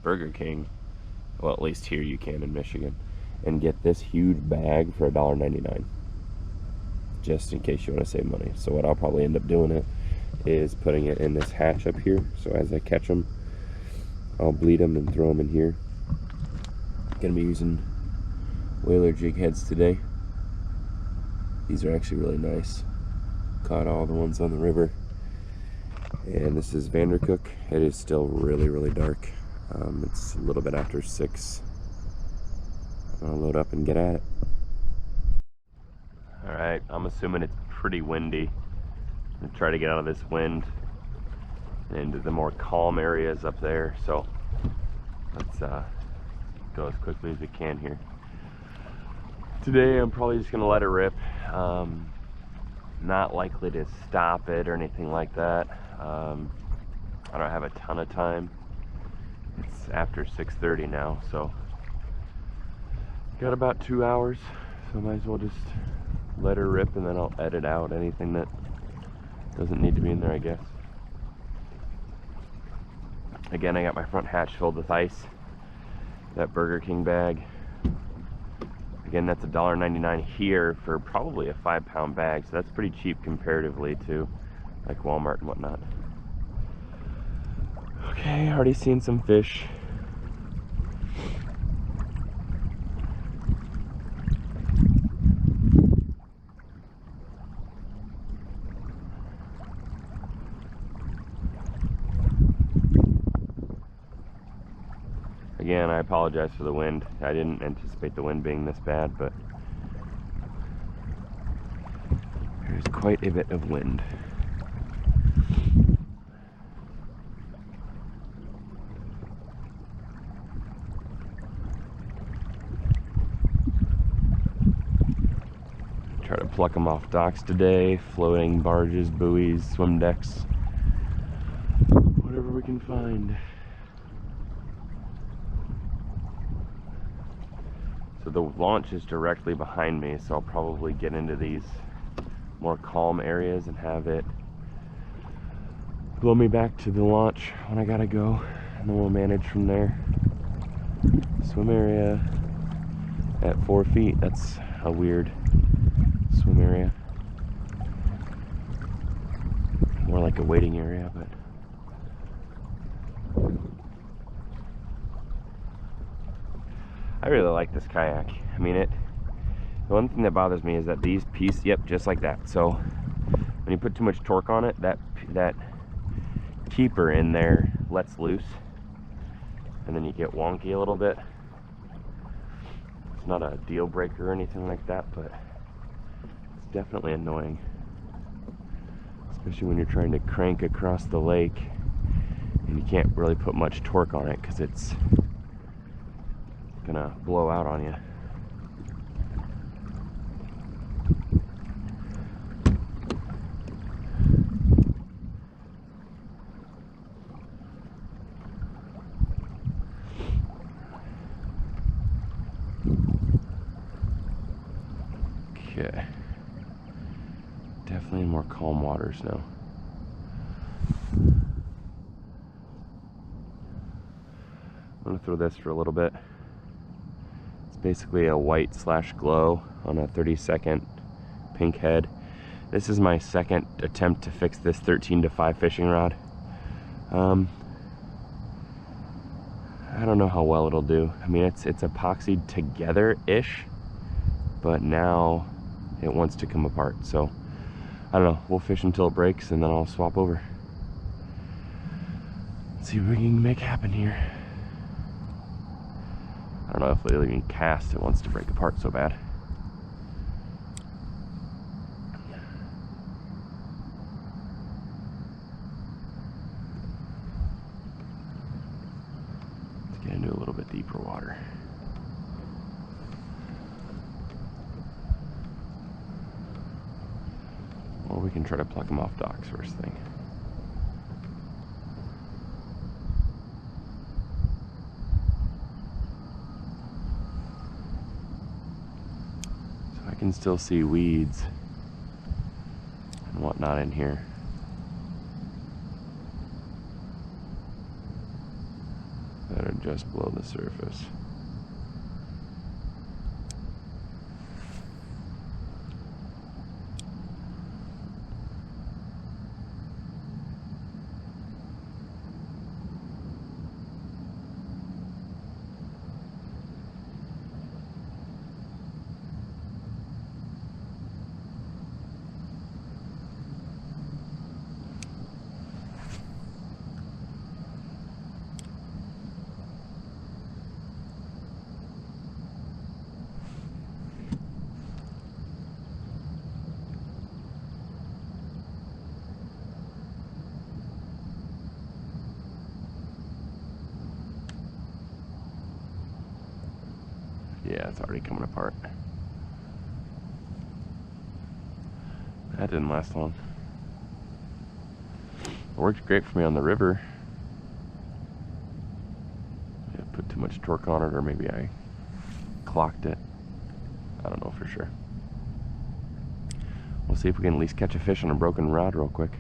Burger King, well, at least here you can in Michigan, and get this huge bag for $1.99, just in case you want to save money. So what I'll probably end up doing it is putting it in this hatch up here, so as I catch them, I'll bleed them and throw them in here. Gonna be using whaler jig heads today. These are actually really nice. Caught all the ones on the river. And this is Vandercook. It is still really dark. It's a little bit after 6. I'm gonna load up and get at it. All right, I'm assuming it's pretty windy. I'm gonna try to get out of this wind and into the more calm areas up there. So let's go as quickly as we can here. Today I'm probably just gonna let it rip. Not likely to stop it or anything like that. I don't have a ton of time. It's after 6:30 now, so got about 2 hours, so I might as well just let her rip, and then I'll edit out anything that doesn't need to be in there, I guess. Again, I got my front hatch filled with ice. That Burger King bag, again, that's $1.99 here for probably a 5-pound bag, so that's pretty cheap comparatively to like Walmart and whatnot. Okay, already seen some fish. Again, I apologize for the wind. I didn't anticipate the wind being this bad, but there's quite a bit of wind. Try to pluck them off docks today, floating barges, buoys, swim decks, whatever we can find. So the launch is directly behind me, so I'll probably get into these more calm areas and have it blow me back to the launch when I gotta go, and then we'll manage from there. Swim area at 4 feet, that's a weird swim area. More like a waiting area, but I really like this kayak. I mean, the one thing that bothers me is that these pieces, yep, just like that. So when you put too much torque on it, that keeper in there lets loose, and then you get wonky a little bit. It's not a deal breaker or anything like that, but it's definitely annoying, especially when you're trying to crank across the lake and you can't really put much torque on it because it's gonna blow out on you. Okay, definitely in more calm waters now. I'm gonna throw this for a little bit. It's basically a white / glow on a 30-second pink head. This is my second attempt to fix this 13-5 fishing rod. I don't know how well it'll do. I mean, it's epoxied together-ish, but now it wants to come apart. So I don't know, we'll fish until it breaks and then I'll swap over. Let's see what we can make happen here. I don't know if it'll even cast, it wants to break apart so bad. Let's get into a little bit deeper water. Or we can try to pluck them off docks first thing. So I can still see weeds and whatnot in here. That are just below the surface. Yeah, it's already coming apart. That didn't last long. It worked great for me on the river. I put too much torque on it, or maybe I clocked it. I don't know for sure. We'll see if we can at least catch a fish on a broken rod real quick.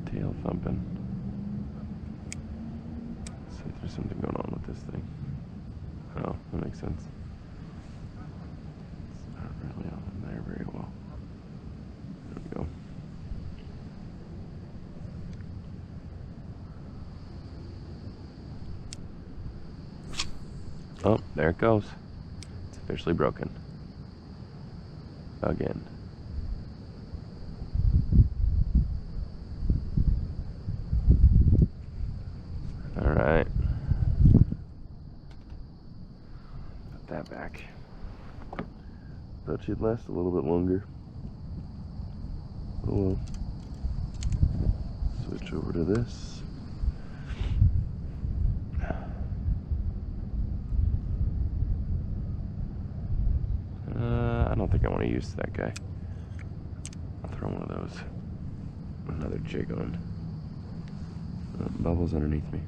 Tail thumping. Let's see if there's something going on with this thing. Oh, that makes sense. It's not really on there very well. There we go. Oh, there it goes. It's officially broken. Again. Alright. Put that back. Thought she'd last a little bit longer. Oh well. Switch over to this. I don't think I want to use that guy. I'll throw one of those. Another jig on. Bubbles underneath me.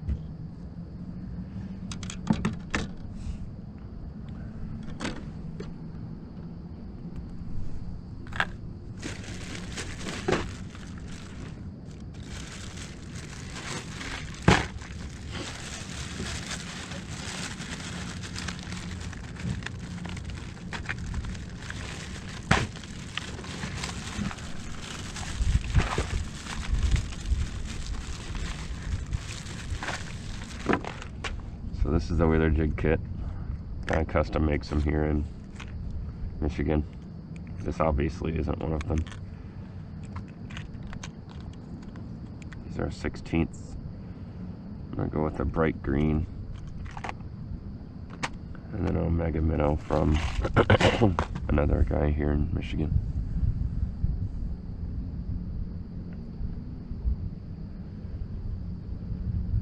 So this is the Wheeler jig kit. I custom make some here in Michigan. This obviously isn't one of them. These are 16ths. I'm gonna go with a bright green. And then an Omega Minnow from another guy here in Michigan.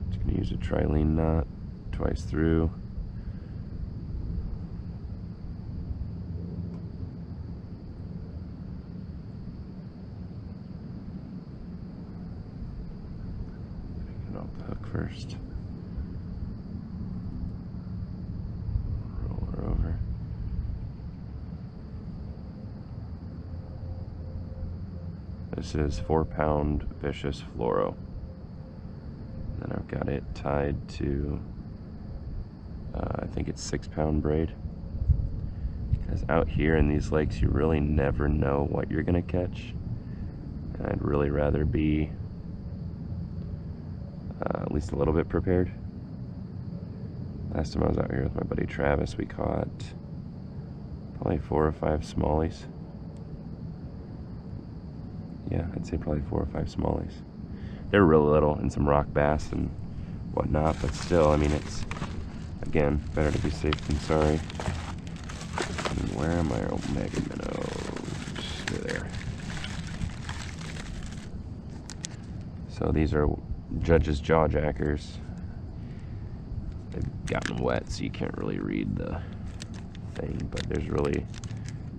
Just gonna use a trilene knot twice through. Get off the hook first. Roll her over. This is 4-pound vicious fluoro. Then I've got it tied to I think it's 6-pound braid, because out here in these lakes you really never know what you're gonna catch, and I'd really rather be at least a little bit prepared. Last time I was out here with my buddy Travis, we caught probably 4 or 5 smallies. Yeah, I'd say probably 4 or 5 smallies. They're really little, and some rock bass and whatnot, but still, I mean, it's, again, better to be safe than sorry. And where are my Omega minnows? There. So these are Judge's jaw jackers. They've gotten wet, so you can't really read the thing, but there's really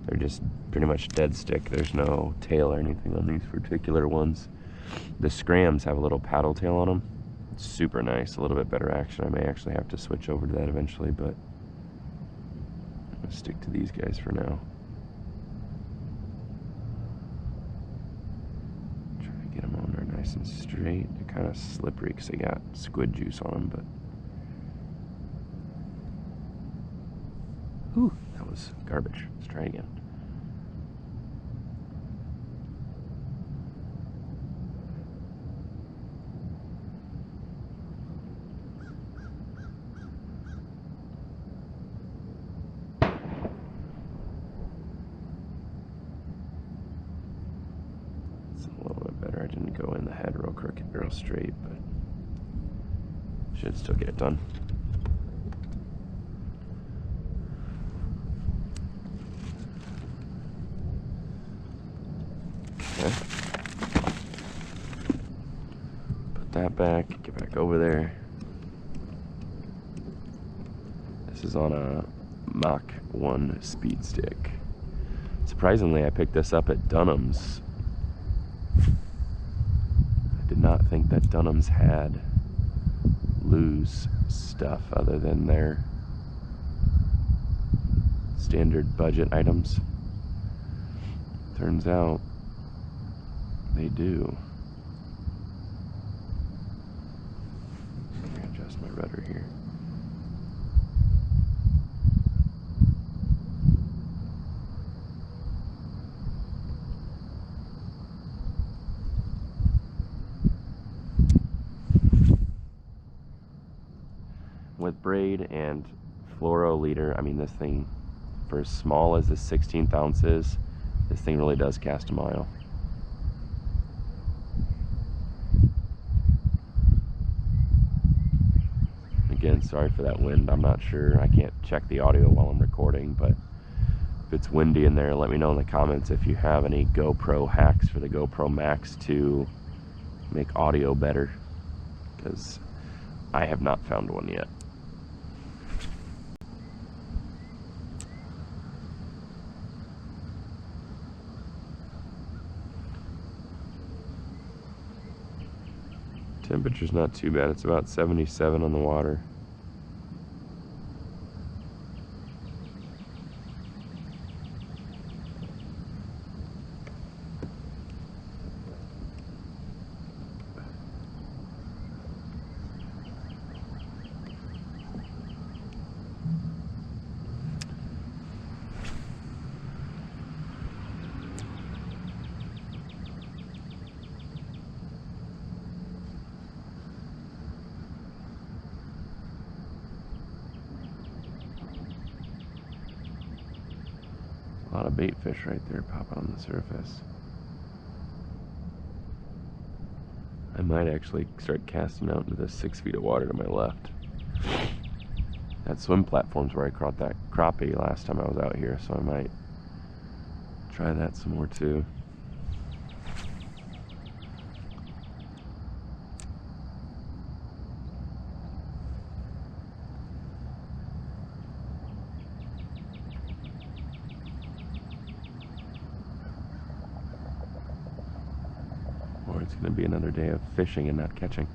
They're just pretty much dead stick. There's no tail or anything on these particular ones. The scrams have a little paddle tail on them. It's super nice, a little bit better action. I may actually have to switch over to that eventually, but I'm gonna stick to these guys for now. Try to get them on there nice and straight. They're kind of slippery because they got squid juice on them, but whew, that was garbage. Let's try again. It's a little bit better. I didn't go in the head real crooked, real straight, but should still get it done. Okay. Put that back, get back over there. This is on a Mach 1 speed stick. Surprisingly, I picked this up at Dunham's. I did not think that Dunham's had loose stuff other than their standard budget items. Turns out they do. I'm gonna adjust my rudder here. With braid and fluoro leader, I mean, this thing, for as small as the 16th ounce is, this thing really does cast a mile. Again, sorry for that wind. I'm not sure. I can't check the audio while I'm recording, but if it's windy in there, let me know in the comments if you have any GoPro hacks for the GoPro Max to make audio better, because I have not found one yet. Temperature's not too bad. It's about 77 on the water. A lot of bait fish right there popping on the surface. I might actually start casting out into the 6 feet of water to my left. That swim platform's where I caught that crappie last time I was out here, so I might try that some more too. Or it's going to be another day of fishing and not catching.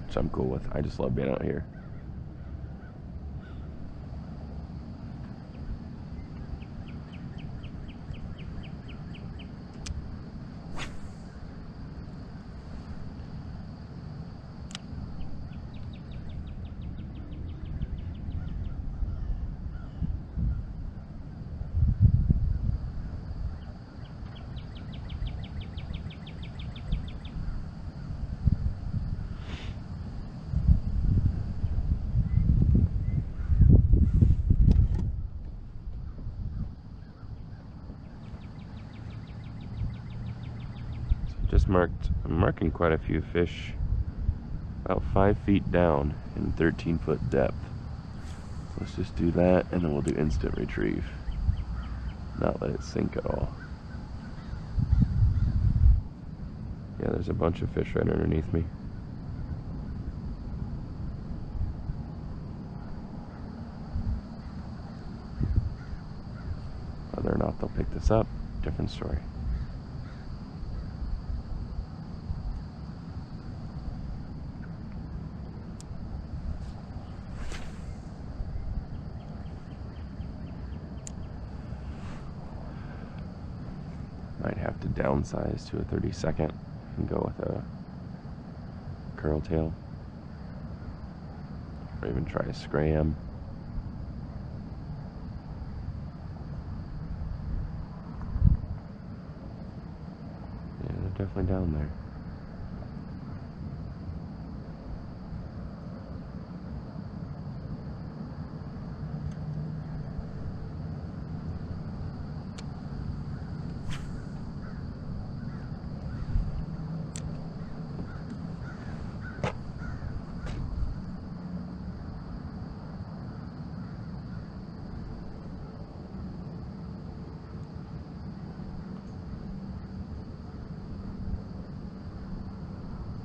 Which I'm cool with. I just love being out here. I'm marking quite a few fish about 5 feet down and 13-foot depth. So let's just do that, and then we'll do instant retrieve. Not let it sink at all. Yeah, there's a bunch of fish right underneath me. Whether or not they'll pick this up, different story. Might have to downsize to a 32nd and go with a curl tail, or even try a scram. Yeah, they're definitely down there.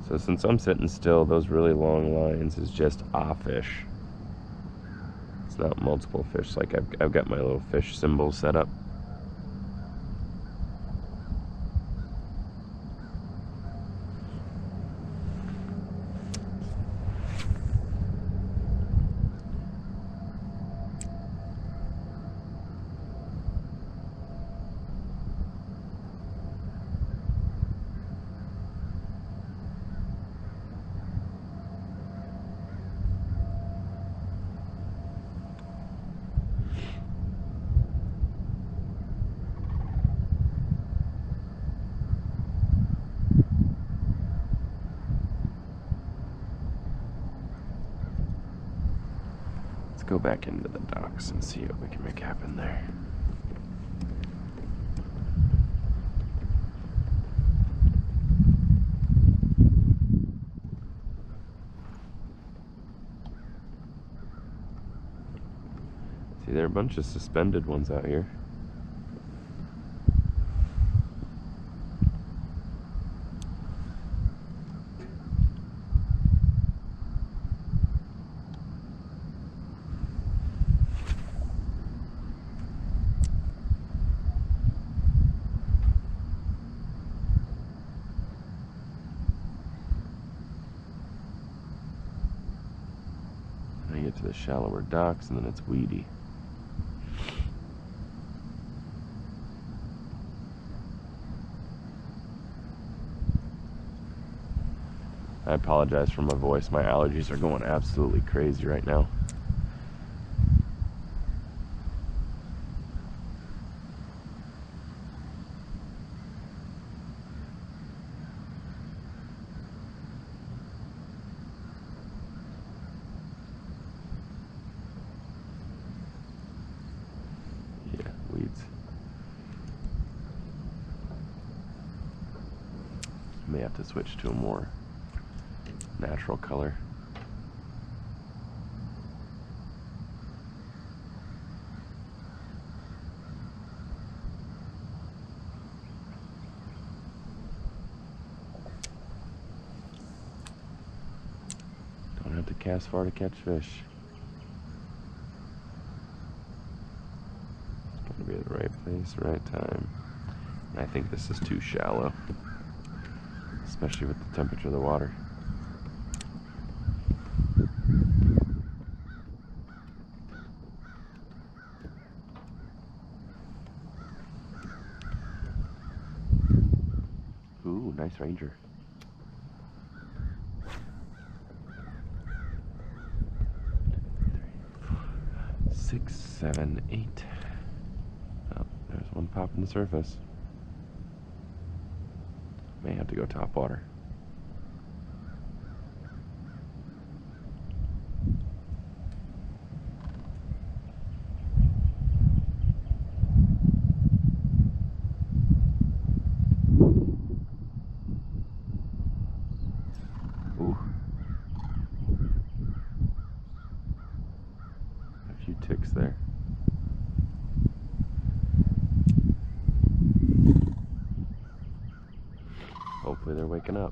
So since I'm sitting still, those really long lines is just a fish. It's not multiple fish. Like I've got my little fish symbol set up. Go back into the docks and see what we can make happen there. See, there are a bunch of suspended ones out here. Get to the shallower docks and then it's weedy. I apologize for my voice. My allergies are going absolutely crazy right now. Weeds. May have to switch to a more natural color. Don't have to cast far to catch fish. Be at the right place, right time. And I think this is too shallow, especially with the temperature of the water. Ooh, nice ranger. 6, 7, 8. There's one popping the surface. May have to go top water. Ooh. A few ticks there. Hopefully they're waking up.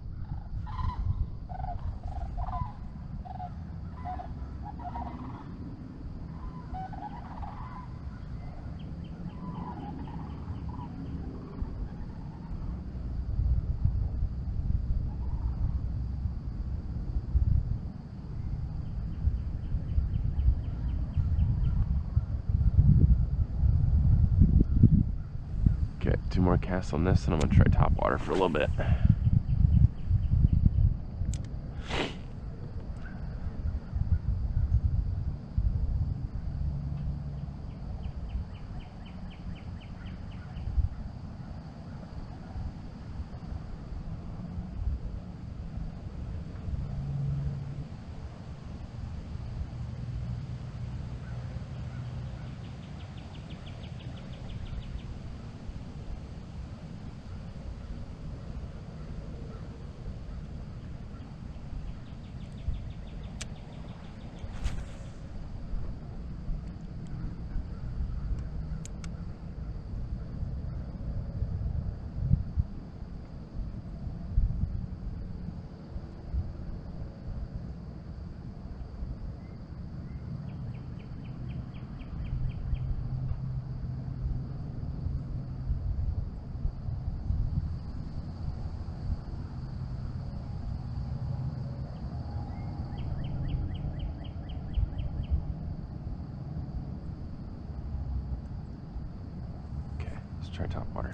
Alright, 2 more casts on this, and I'm going to try top water for a little bit. Try top water.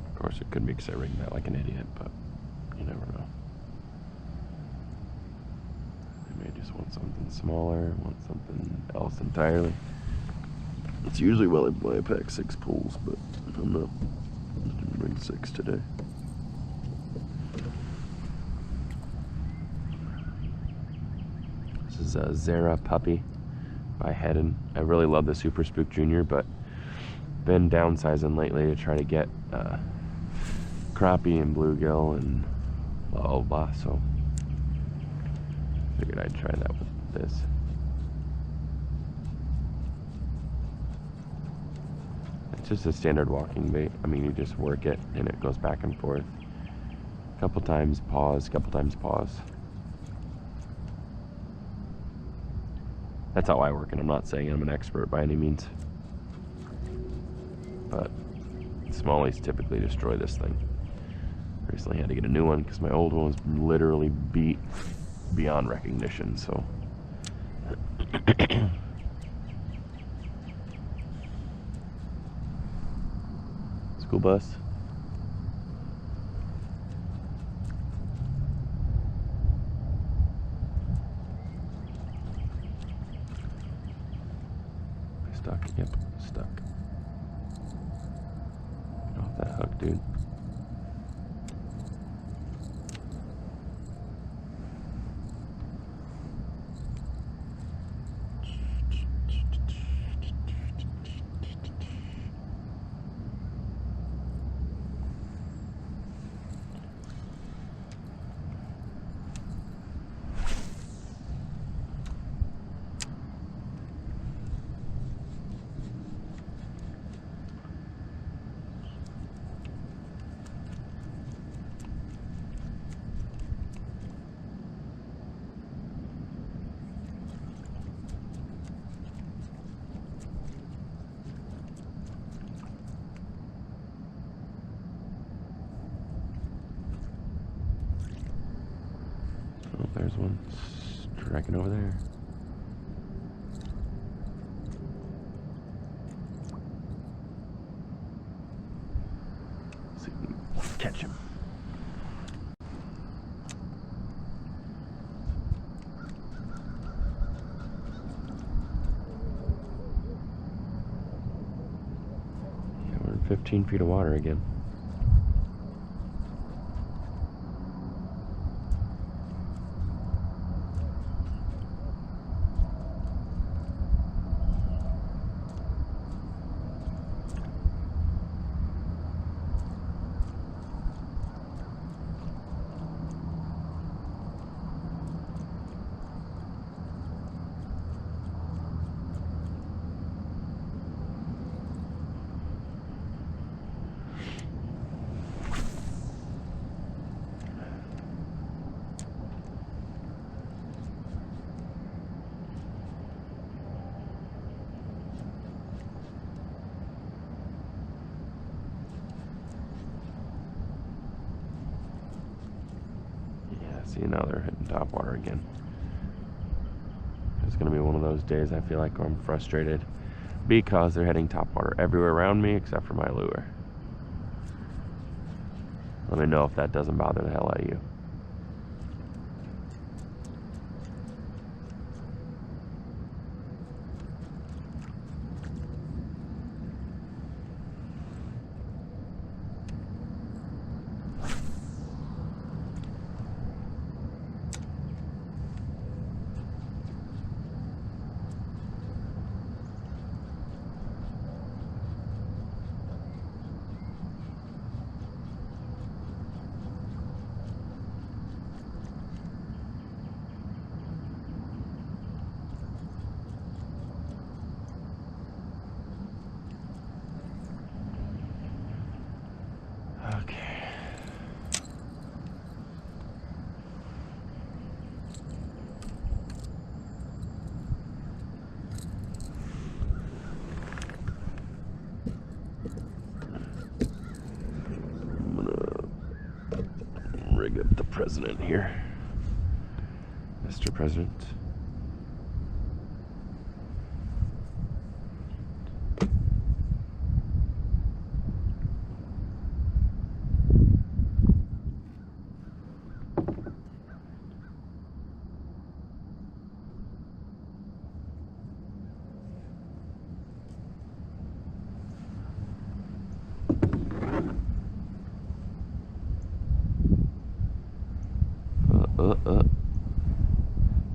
Of course, it could be because I rigged that like an idiot, but you never know. I may just want something smaller, want something else entirely. It's usually why I pack 6 pulls, but I'm not going to bring 6 today. This is a Zara puppy by Hedden. I really love the Super Spook Junior, but been downsizing lately to try to get crappie and bluegill and blah blah, so figured I'd try that with this. It's just a standard walking bait. I mean, you just work it and it goes back and forth. A couple times pause, couple times pause. That's how I work, and I'm not saying I'm an expert by any means. But smallies typically destroy this thing. Recently had to get a new one because my old one was literally beat beyond recognition, so. School bus. Stuck, yep, stuck. Get off that hook, dude. Oh, there's one striking over there. Let's see if we can catch him. Yeah, we're in 15 feet of water again. See, now they're hitting top water again. is going to be one of those days I feel like I'm frustrated because they're heading topwater everywhere around me except for my lure. Let me know if that doesn't bother the hell out of you. Okay. I'm gonna rig up the president here. Mr. President.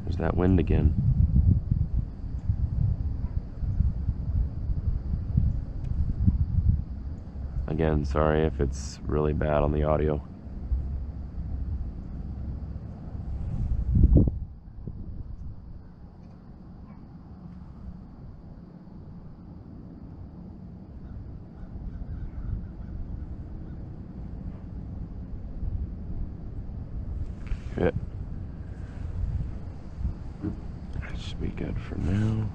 There's that wind again. Again, sorry if it's really bad on the audio. Good. That should be good for now.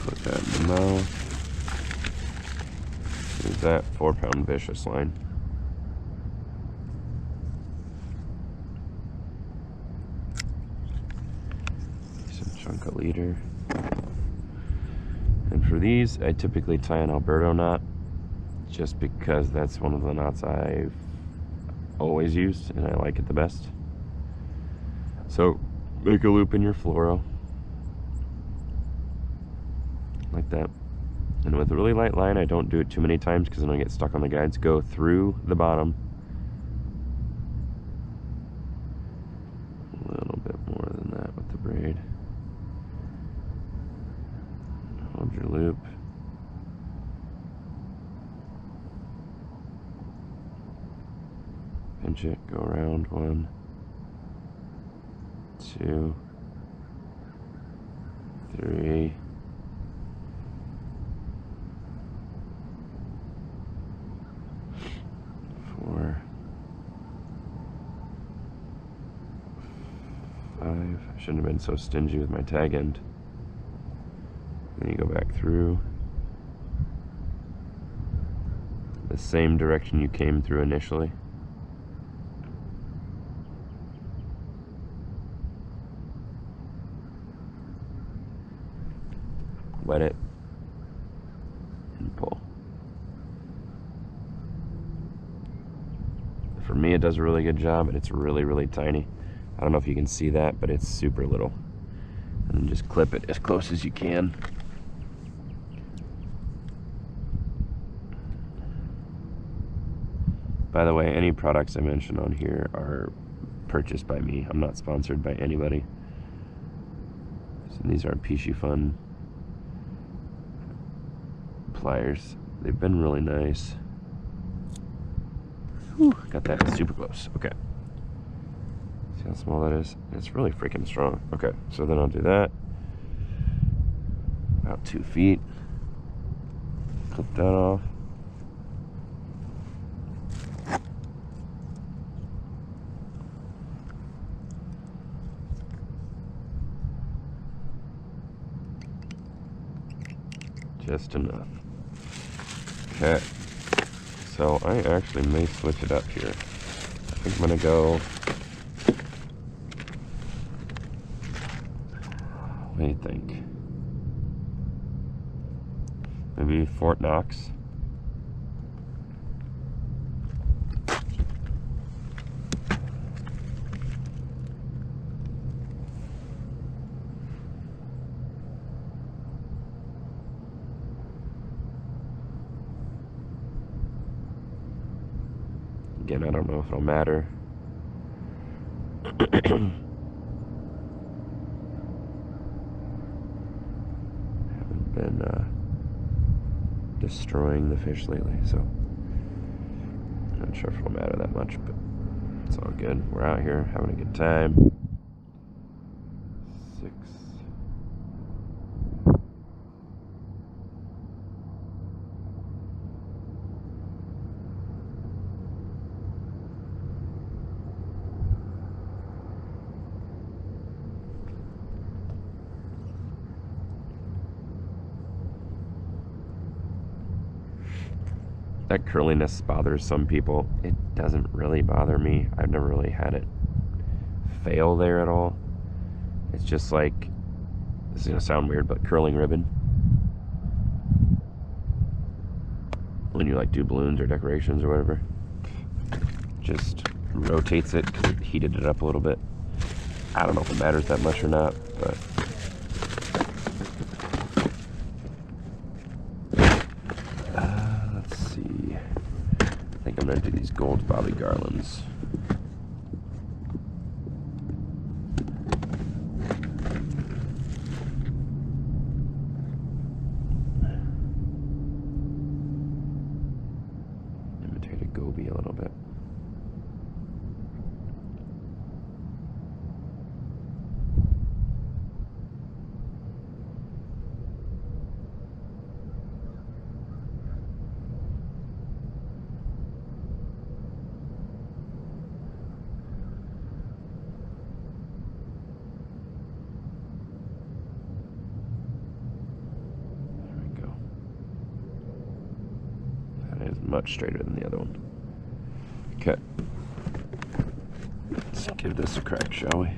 Put that in the mouth. Use that 4-pound vicious line. Some chunk of leader. And for these, I typically tie an Alberto knot just because that's one of the knots I've always used and I like it the best. So make a loop in your fluoro like that, and with a really light line, I don't do it too many times because then I get stuck on the guides. Go through the bottom a little bit more than that with the braid. Hold your loop. Pinch it, go around 1, 2, 3, 4, 5. I shouldn't have been so stingy with my tag end. Then you go back through the same direction you came through initially. Wet it and pull. For me, it does a really good job, and it's really, really tiny. I don't know if you can see that, but it's super little. And then just clip it as close as you can. By the way, any products I mention on here are purchased by me. I'm not sponsored by anybody. So these are Pishy Fun pliers. They've been really nice. Whew, got that super close. Okay. See how small that is? It's really freaking strong. Okay, so then I'll do that. About 2 feet. Clip that off. Just enough. Okay. So I actually may switch it up here. I think I'm gonna go What do you think? Maybe Fort Knox? Again, I don't know if it'll matter. Haven't been destroying the fish lately, so I'm not sure if it'll matter that much, but it's all good. We're out here having a good time. 6. That curliness bothers some people. It doesn't really bother me. I've never really had it fail there at all. It's just like, this is gonna sound weird, but curling ribbon. When you like do balloons or decorations or whatever, just rotates it because it heated it up a little bit. I don't know if it matters that much or not, but let's see. I think I'm gonna do these gold bobby garlands. Imitate a goby a little bit. Much straighter than the other one. Okay. Let's give this a crack, shall we?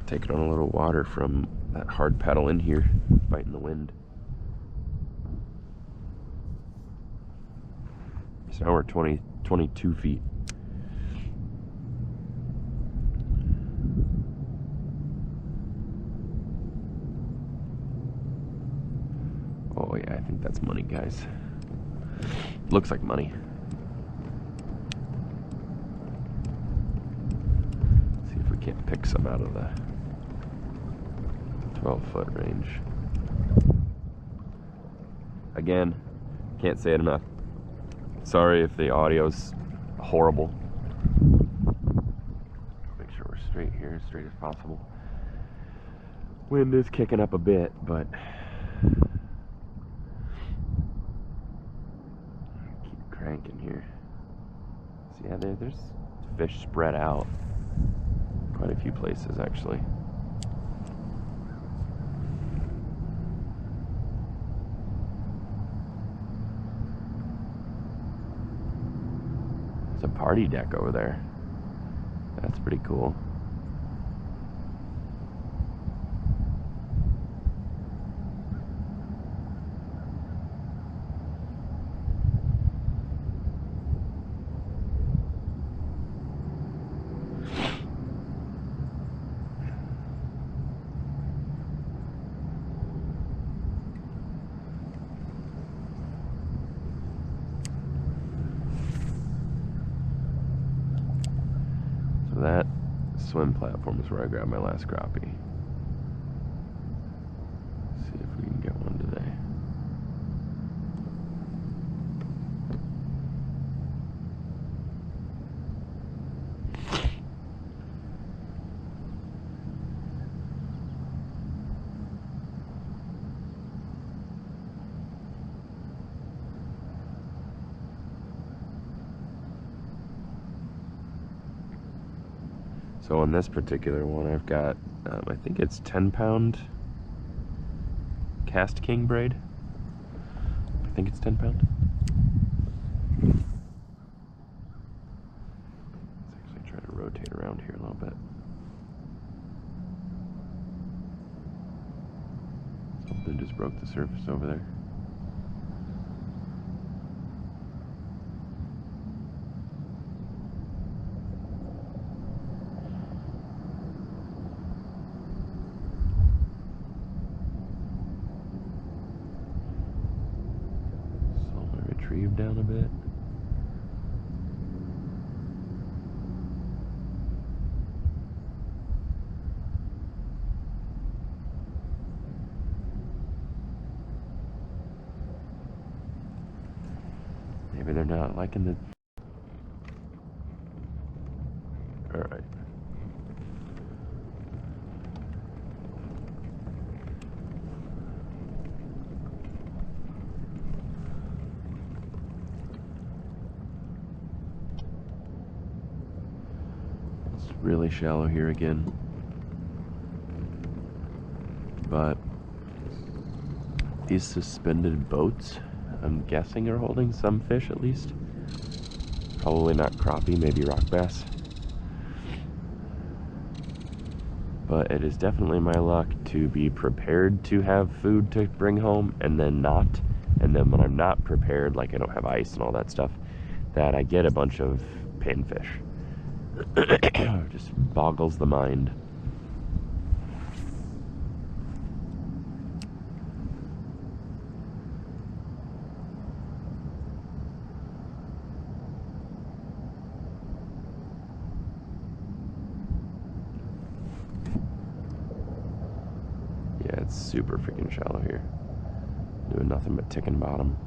Taking on a little water from that hard paddle in here, fighting the wind. So now we're 22 feet. Oh yeah, I think that's money, guys. Looks like money. Let's see if we can't pick some out of the 12-foot range. Again, can't say it enough. Sorry if the audio's horrible. Make sure we're straight here, as straight as possible. Wind is kicking up a bit, but cranking here. So yeah, there's fish spread out quite a few places actually. There's a party deck over there. That's pretty cool. That swim platform is where I grabbed my last crappie. See if we can get one today. So on this particular one, I've got, I think it's 10-pound cast king braid. I think it's 10 pound. Let's actually try to rotate around here a little bit. Something just broke the surface over there. Slow my retrieve down a bit. Maybe they're not liking the... Alright. It's really shallow here again. But these suspended boats, I'm guessing, are holding some fish at least. Probably not crappie, maybe rock bass. But it is definitely my luck to be prepared to have food to bring home and then not. And then when I'm not prepared, like I don't have ice and all that stuff, that I get a bunch of pinfish. Just boggles the mind. Yeah, it's super freaking shallow here. Doing nothing but ticking bottom.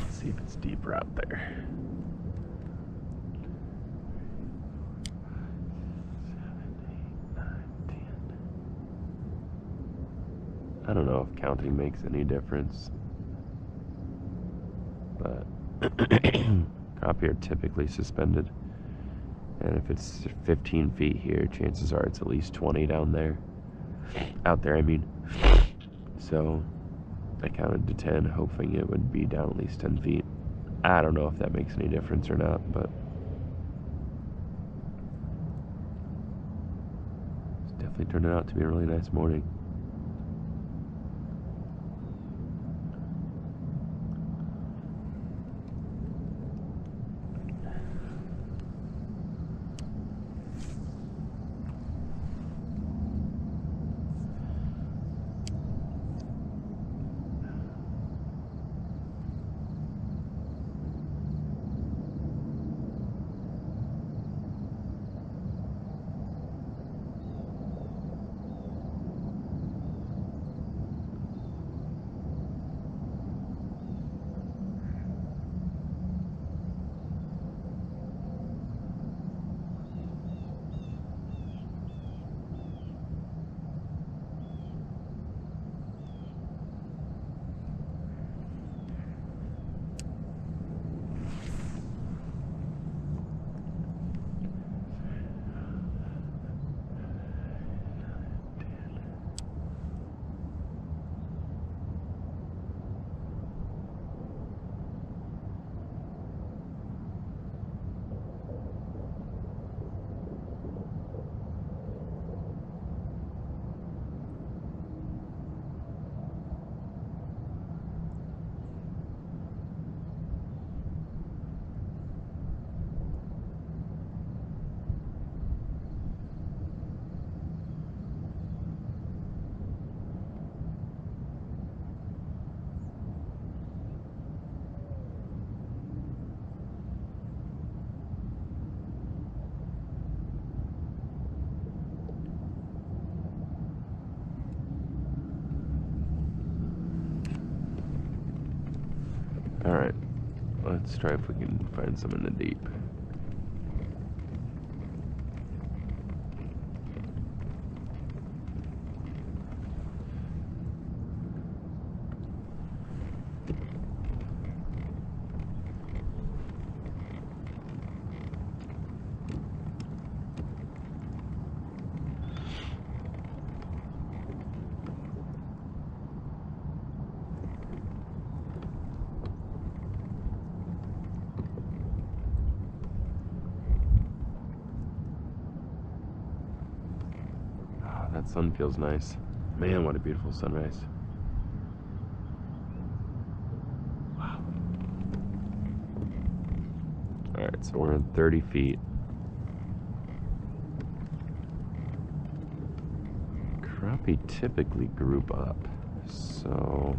See if it's deeper out there. 7, 8, 9, 10. I don't know if counting makes any difference, but crappie are typically suspended, and if it's 15 feet here, chances are it's at least 20 down there. Out there, I mean. So I counted to 10, hoping it would be down at least 10 feet. I don't know if that makes any difference or not, but it's definitely turning out to be a really nice morning. Alright, let's try if we can find some in the deep. That sun feels nice. Man, what a beautiful sunrise. Wow. Alright, so we're at 30 feet. Crappie typically group up, so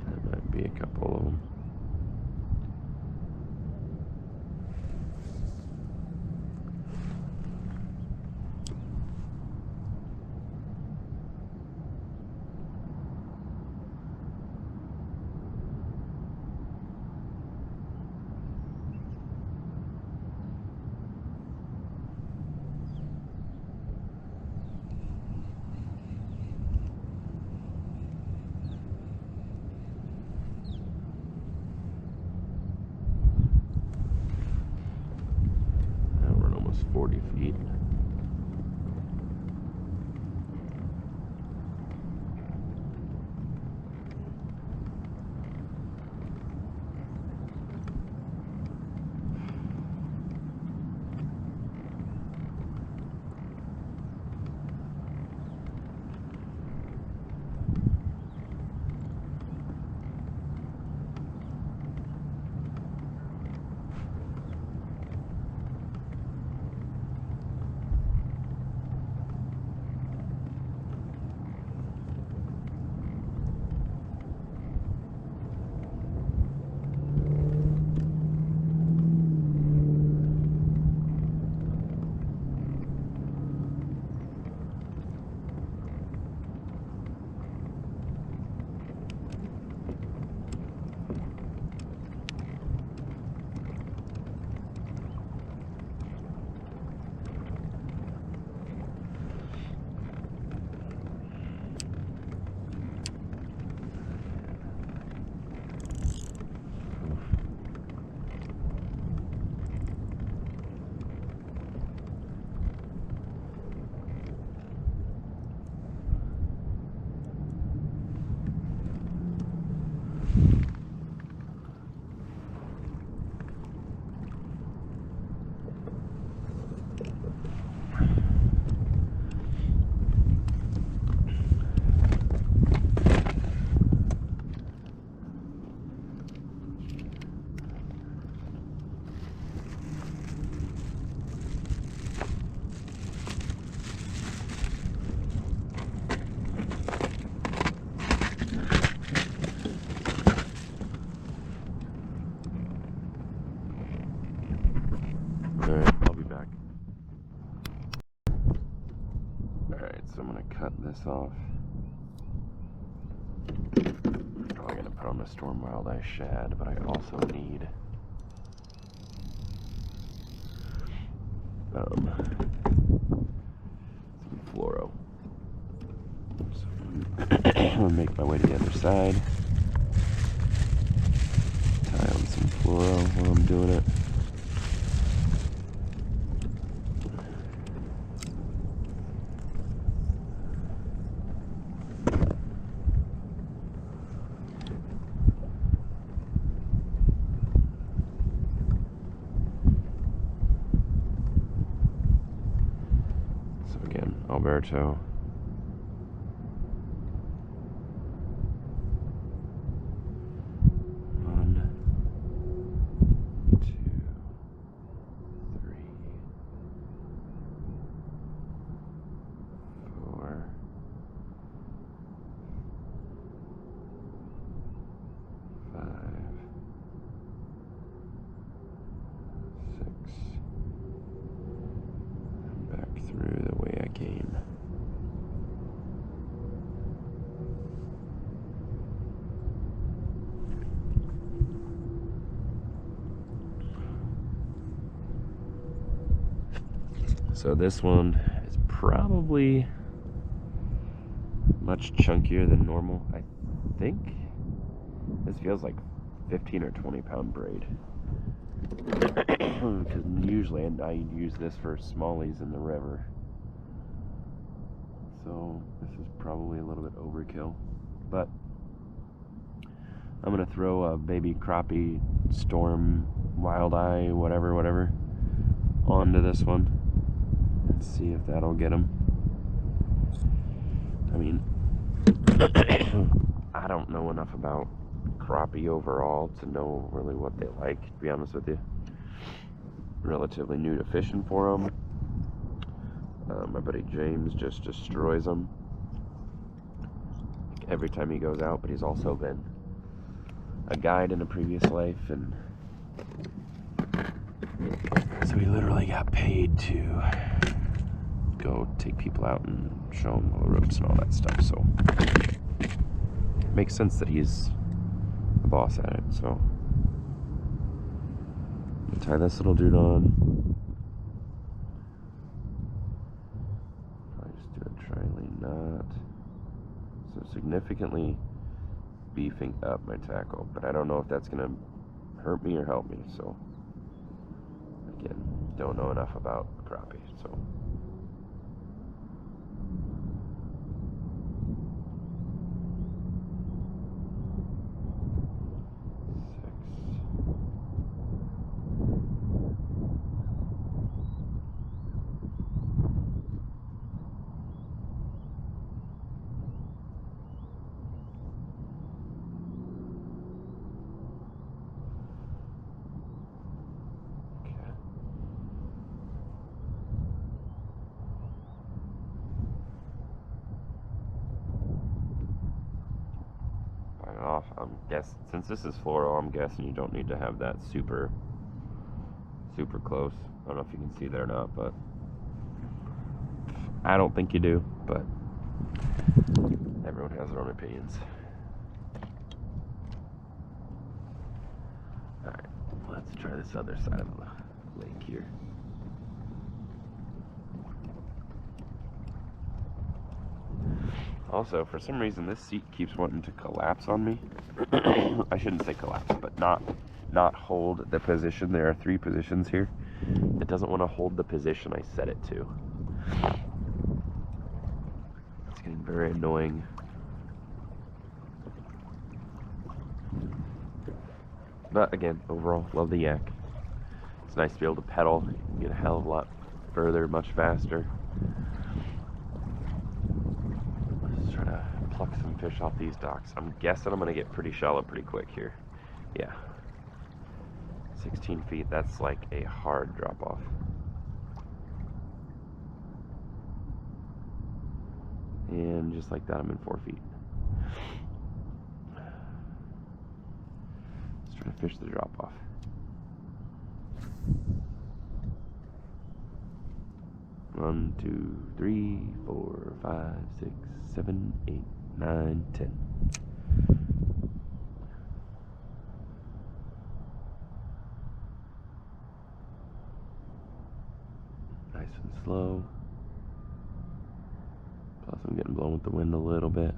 that might be a couple of them. Now we're at almost 40 feet. cut this off. Probably gonna put on a storm wild eye shad, but I also need some fluoro. So I'm gonna make my way to the other side. Tie on some fluoro while I'm doing it. Alberto. One, two, three, four, five, six, and back through the way I came. So this one is probably much chunkier than normal. I think this feels like 15 or 20 pound braid. Because usually I use this for smallies in the river. So this is probably a little bit overkill. But I'm gonna throw a baby crappie, storm, wild eye, whatever, onto this one. And see if that'll get them. I mean, I don't know enough about crappie overall to know really what they like, to be honest with you. Relatively new to fishing for them. My buddy James just destroys them every time he goes out, but he's also been a guide in a previous life, and so he literally got paid to go take people out and show them all the ropes and all that stuff. So it makes sense that he's the boss at it. So I'm gonna tie this little dude on. Probably just do a tri-lead knot. So significantly beefing up my tackle, but I don't know if that's gonna hurt me or help me. So again, don't know enough about crappie. So off. Since this is fluoro, I'm guessing you don't need to have that super close. I don't know if you can see there or not, but I don't think you do, but everyone has their own opinions. Alright, let's try this other side of the lake here. Also, for some reason, this seat keeps wanting to collapse on me. I shouldn't say collapse, but not hold the position. There are 3 positions here. It doesn't want to hold the position I set it to. It's getting very annoying. But again, overall, love the yak. It's nice to be able to pedal, get a hell of a lot further, much faster. Let's try to pluck some fish off these docks. I'm guessing I'm gonna get pretty shallow pretty quick here. Yeah. 16 feet, that's like a hard drop off. And just like that, I'm in 4 feet. Let's try to fish the drop off. 1, 2, 3, 4, 5, 6, 7, 8, 9, 10. Nice and slow. Plus I'm getting blown with the wind a little bit.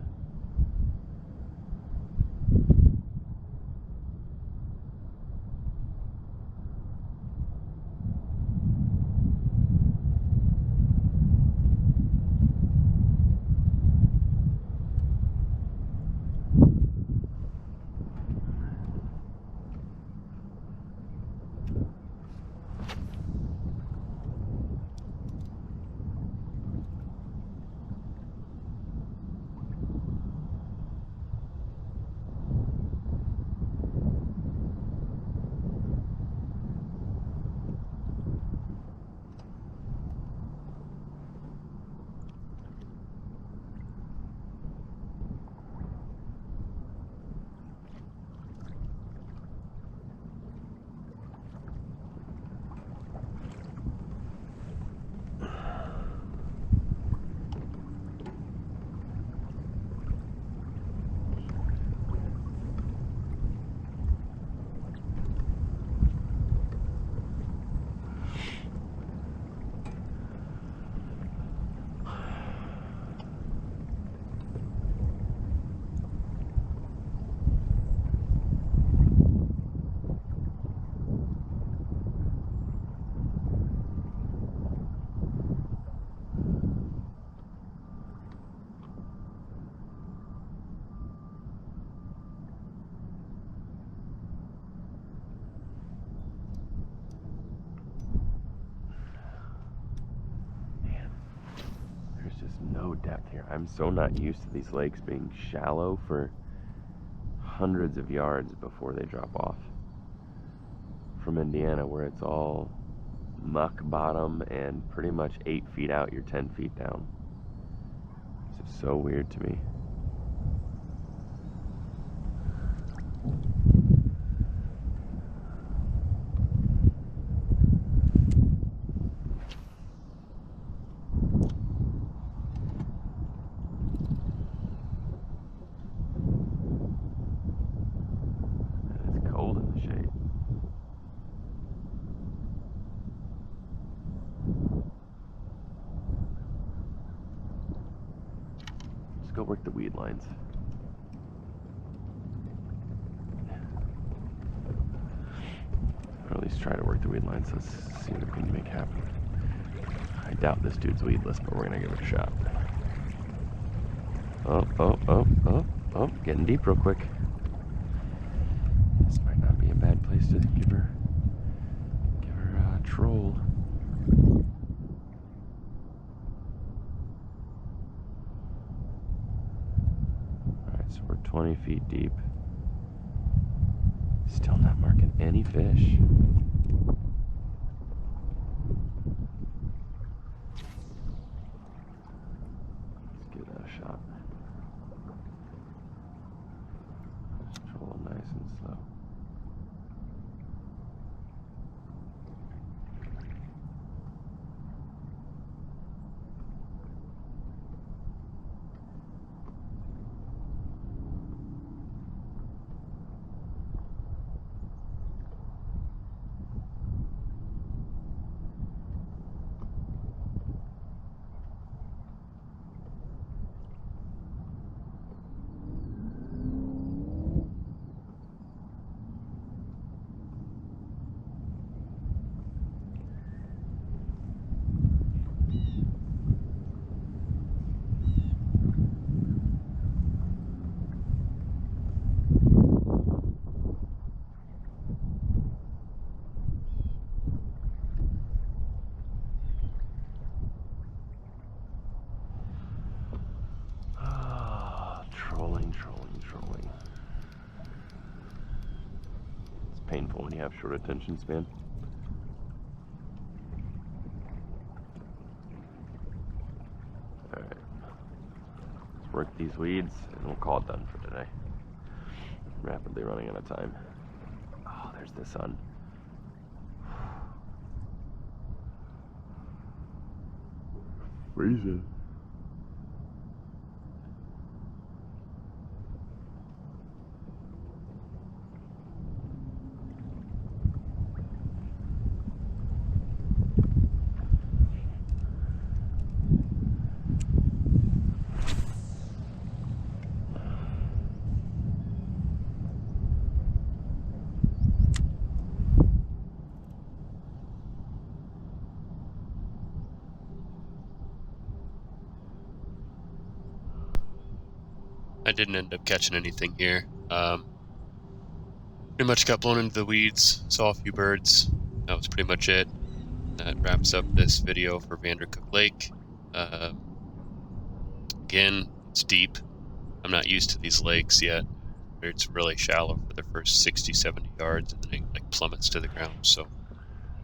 No depth here. I'm so not used to these lakes being shallow for hundreds of yards before they drop off. From Indiana, where it's all muck bottom and pretty much 8 feet out, you're 10 feet down. This is so weird to me. Go work the weed lines. Or at least try to work the weed lines. Let's see what we can make happen. I doubt this dude's weedless, but we're gonna give it a shot. Oh, getting deep real quick. This might not be a bad place to give her a troll. So we're 20 feet deep. Still not marking any fish. Let's give that a shot. Just roll nice and slow. Trolling. It's painful when you have short attention span. Alright. Let's work these weeds and we'll call it done for today. Rapidly running out of time. Oh, there's the sun. reason. I didn't end up catching anything here. Pretty much got blown into the weeds, saw a few birds. That was pretty much it. That wraps up this video for Vandercook Lake. Again, it's deep. I'm not used to these lakes yet. It's really shallow for the first 60, 70 yards, and then it like plummets to the ground. So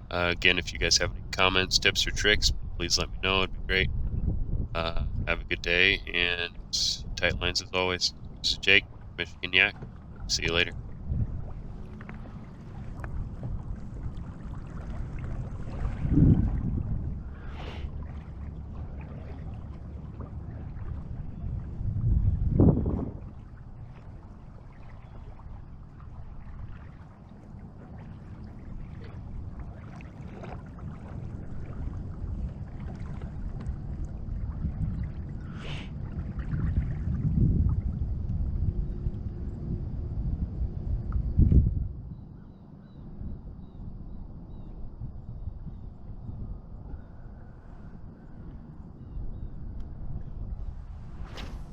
again, if you guys have any comments, tips, or tricks, please let me know. It'd be great. Have a good day, and tight lines as always. This is Jake, Michigan Yak. See you later.